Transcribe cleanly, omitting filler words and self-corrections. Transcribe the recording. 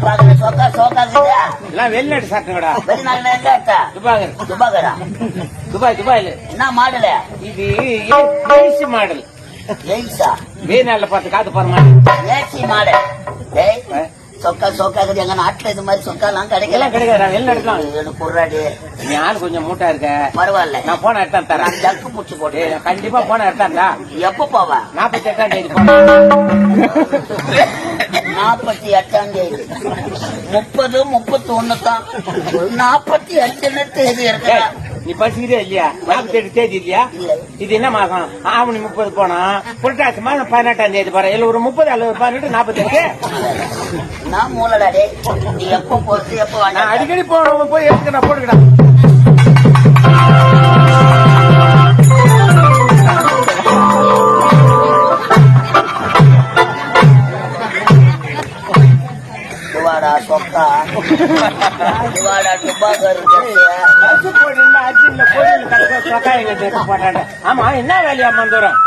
பாக்குறேன் சொக்கா சோக்காக்குதா எல்லாம் வெளிநாட்டு சாக்குங்கடா. வெளிநாட்டுல எங்க எடுத்தா துபாகர். துபாகரா துபாயில என்ன மாடல இது ஏசி மாடல். ஜெயிச்சா வெளிநாட்டுல பார்த்து காத்து போற மாதிரி ஏசி மாடல் டேய் சொக்கா சோக்காக்குது எங்க நாட்டுல இது மாதிரி சொக்கா எல்லாம் கிடைக்கல கிடைக்காதா? வெளிநாட்டுலாம் எனக்கு குர்ராடி நீ ஆள் கொஞ்சம் மூட்டா இருக்க. பரவாயில்ல நான் போன எடுத்தா தரேன். ஜக்கு பூச்சி போட்டு கண்டிப்பா போன எடுத்தாண்டா. எப்ப போவ 48ஆம் தேதி போன. 48ஆம் தேதி 30, 31 தான் 48 தேதி இருக்கு. நீ பசிக்கிறே இல்லையா? 48 தேதி இல்லையா? இது என்ன மாசம்? ஆவணி 30 போனா புரட்டாசி மாசம் 18ஆம் தேதி போற. இதுல ஒரு 30, 18, 48. நான் மூலடாடே நீ எப்ப போறது எப்ப நான் அடிக்கடி போறவங்க போய் எடுத்துக்கடா போட்டுக்கடா. துவாடா சொக்கா துவாடா துபாகர் அரிசி போட்டு அரிசியில போட்டு போட்டாண்ட. ஆமா என்ன வேலையா மந்தோரம்?